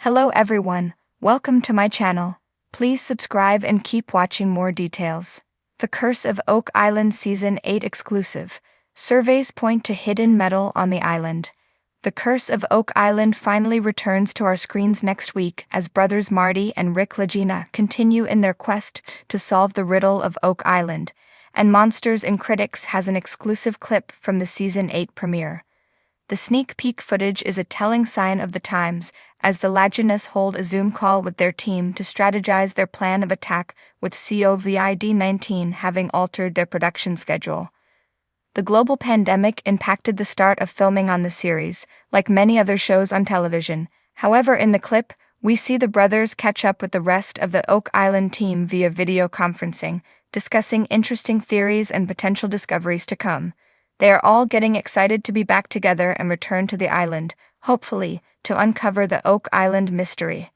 Hello everyone, welcome to my channel. Please subscribe and keep watching more details. The Curse of Oak Island Season 8 exclusive. Surveys point to hidden metal on the island. The Curse of Oak Island finally returns to our screens next week as brothers Marty and Rick Lagina continue in their quest to solve the riddle of Oak Island, and Monsters and Critics has an exclusive clip from the Season 8 premiere. The sneak peek footage is a telling sign of the times, as the Laginas hold a Zoom call with their team to strategize their plan of attack, with COVID-19 having altered their production schedule. The global pandemic impacted the start of filming on the series, like many other shows on television. However, in the clip, we see the brothers catch up with the rest of the Oak Island team via video conferencing, discussing interesting theories and potential discoveries to come. They are all getting excited to be back together and return to the island, hopefully, to uncover the Oak Island mystery.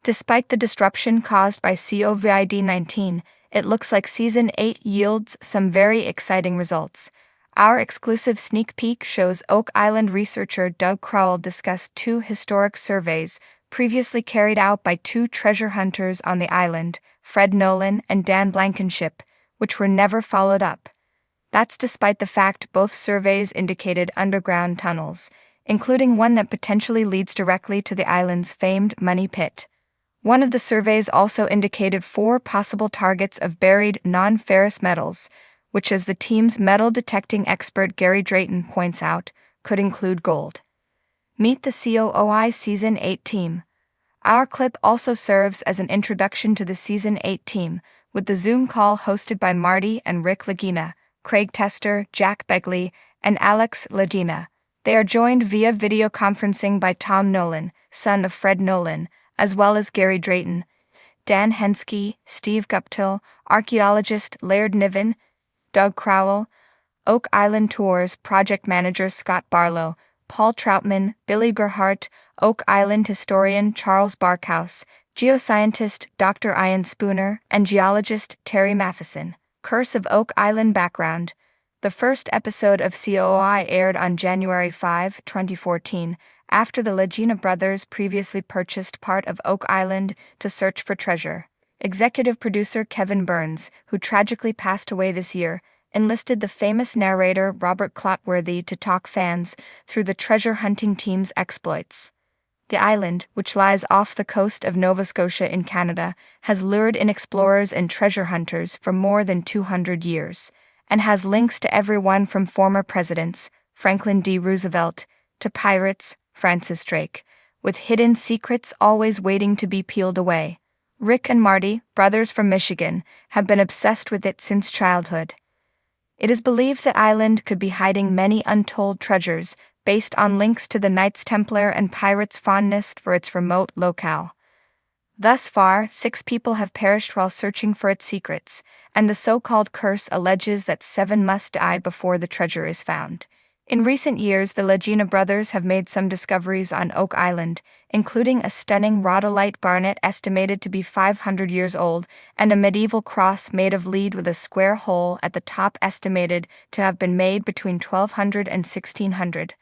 Despite the disruption caused by COVID-19, it looks like Season 8 yields some very exciting results. Our exclusive sneak peek shows Oak Island researcher Doug Crowell discuss two historic surveys previously carried out by two treasure hunters on the island, Fred Nolan and Dan Blankenship, which were never followed up. That's despite the fact both surveys indicated underground tunnels, including one that potentially leads directly to the island's famed Money Pit. One of the surveys also indicated 4 possible targets of buried non-ferrous metals, which, as the team's metal-detecting expert Gary Drayton points out, could include gold. Meet the COOI Season 8 team. Our clip also serves as an introduction to the Season 8 team, with the Zoom call hosted by Marty and Rick Lagina, Craig Tester, Jack Begley, and Alex Lagina. They are joined via video conferencing by Tom Nolan, son of Fred Nolan, as well as Gary Drayton, Dan Henske, Steve Guptill, archaeologist Laird Niven, Doug Crowell, Oak Island Tours project manager Scott Barlow, Paul Troutman, Billy Gerhardt, Oak Island historian Charles Barkhouse, geoscientist Dr. Ian Spooner, and geologist Terry Matheson. Curse of Oak Island background. The first episode of COOI aired on January 5, 2014, after the Lagina brothers previously purchased part of Oak Island to search for treasure. Executive producer Kevin Burns, who tragically passed away this year, enlisted the famous narrator Robert Clotworthy to talk fans through the treasure hunting team's exploits. The island, which lies off the coast of Nova Scotia in Canada, has lured in explorers and treasure hunters for more than 200 years, and has links to everyone from former presidents, Franklin D. Roosevelt, to pirates, Francis Drake, with hidden secrets always waiting to be peeled away. Rick and Marty, brothers from Michigan, have been obsessed with it since childhood. It is believed that island could be hiding many untold treasures, based on links to the Knights Templar and pirates' fondness for its remote locale. Thus far, 6 people have perished while searching for its secrets, and the so-called curse alleges that 7 must die before the treasure is found. In recent years, the Lagina brothers have made some discoveries on Oak Island, including a stunning rhodolite garnet estimated to be 500 years old, and a medieval cross made of lead with a square hole at the top estimated to have been made between 1200 and 1600.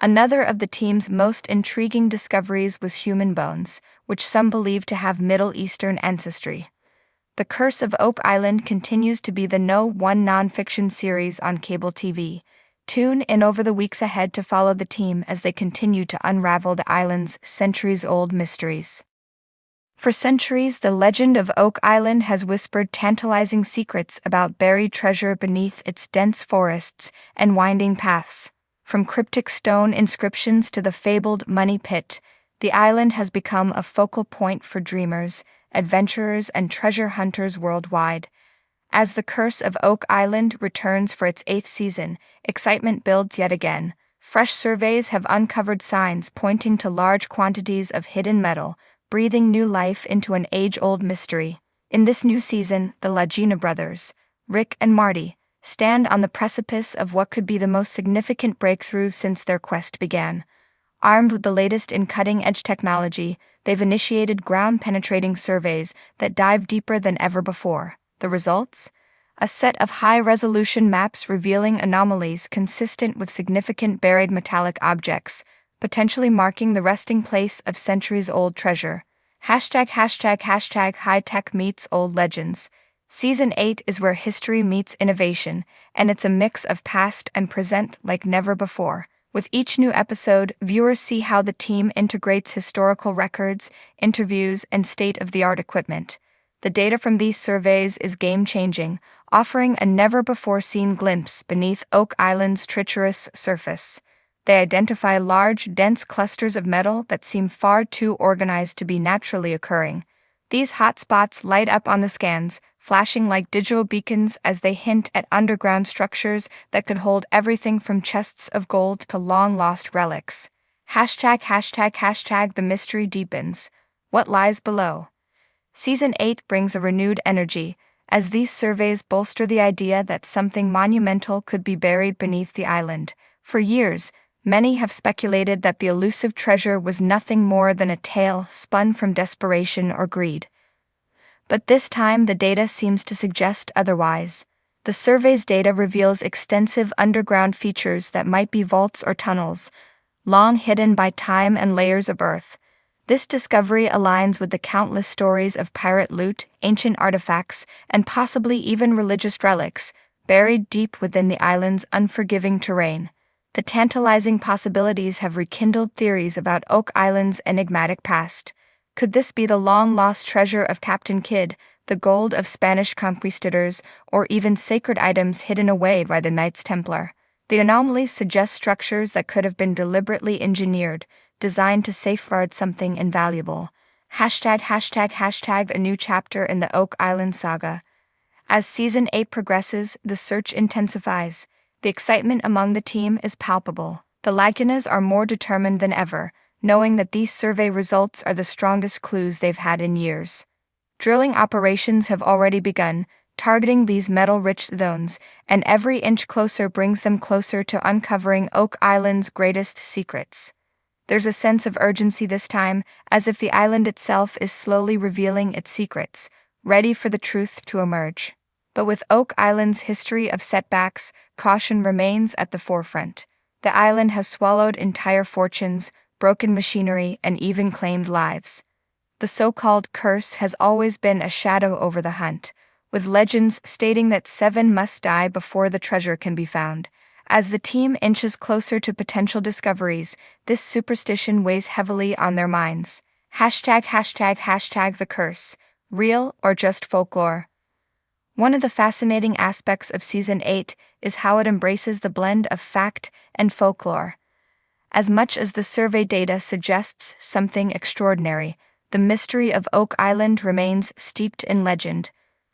Another of the team's most intriguing discoveries was human bones, which some believe to have Middle Eastern ancestry. The Curse of Oak Island continues to be the #1 non-fiction series on cable TV. Tune in over the weeks ahead to follow the team as they continue to unravel the island's centuries-old mysteries. For centuries, the legend of Oak Island has whispered tantalizing secrets about buried treasure beneath its dense forests and winding paths. From cryptic stone inscriptions to the fabled Money Pit, the island has become a focal point for dreamers, adventurers, and treasure hunters worldwide. As the Curse of Oak Island returns for its 8th season, excitement builds yet again. Fresh surveys have uncovered signs pointing to large quantities of hidden metal, breathing new life into an age-old mystery. In this new season, the Lagina brothers, Rick and Marty, stand on the precipice of what could be the most significant breakthrough since their quest began. Armed with the latest in cutting-edge technology, they've initiated ground-penetrating surveys that dive deeper than ever before. The results? A set of high-resolution maps revealing anomalies consistent with significant buried metallic objects, potentially marking the resting place of centuries-old treasure. High tech meets old legends. Season 8 is where history meets innovation, and it's a mix of past and present like never before. With each new episode, viewers see how the team integrates historical records, interviews, and state-of-the-art equipment. The data from these surveys is game-changing, offering a never-before-seen glimpse beneath Oak Island's treacherous surface. They identify large, dense clusters of metal that seem far too organized to be naturally occurring. These hotspots light up on the scans, flashing like digital beacons as they hint at underground structures that could hold everything from chests of gold to long-lost relics. The mystery deepens. What lies below? Season 8 brings a renewed energy, as these surveys bolster the idea that something monumental could be buried beneath the island. For years, many have speculated that the elusive treasure was nothing more than a tale spun from desperation or greed. But this time the data seems to suggest otherwise. The survey's data reveals extensive underground features that might be vaults or tunnels, long hidden by time and layers of earth. This discovery aligns with the countless stories of pirate loot, ancient artifacts, and possibly even religious relics, buried deep within the island's unforgiving terrain. The tantalizing possibilities have rekindled theories about Oak Island's enigmatic past. Could this be the long-lost treasure of Captain Kidd, the gold of Spanish conquistadors, or even sacred items hidden away by the Knights Templar? The anomalies suggest structures that could have been deliberately engineered, designed to safeguard something invaluable. A new chapter in the Oak Island saga. As Season 8 progresses, the search intensifies. The excitement among the team is palpable. The Lagunas are more determined than ever, knowing that these survey results are the strongest clues they've had in years. Drilling operations have already begun, targeting these metal-rich zones, and every inch closer brings them closer to uncovering Oak Island's greatest secrets. There's a sense of urgency this time, as if the island itself is slowly revealing its secrets, ready for the truth to emerge. But with Oak Island's history of setbacks, caution remains at the forefront. The island has swallowed entire fortunes, broken machinery, and even claimed lives. The so-called curse has always been a shadow over the hunt, with legends stating that 7 must die before the treasure can be found. As the team inches closer to potential discoveries, this superstition weighs heavily on their minds. The curse. Real or just folklore? One of the fascinating aspects of Season 8 is how it embraces the blend of fact and folklore. As much as the survey data suggests something extraordinary, the mystery of Oak Island remains steeped in legend.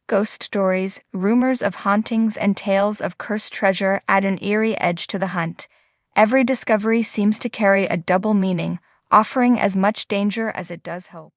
Ghost stories, rumors of hauntings, and tales of cursed treasure add an eerie edge to the hunt. Every discovery seems to carry a double meaning, offering as much danger as it does hope.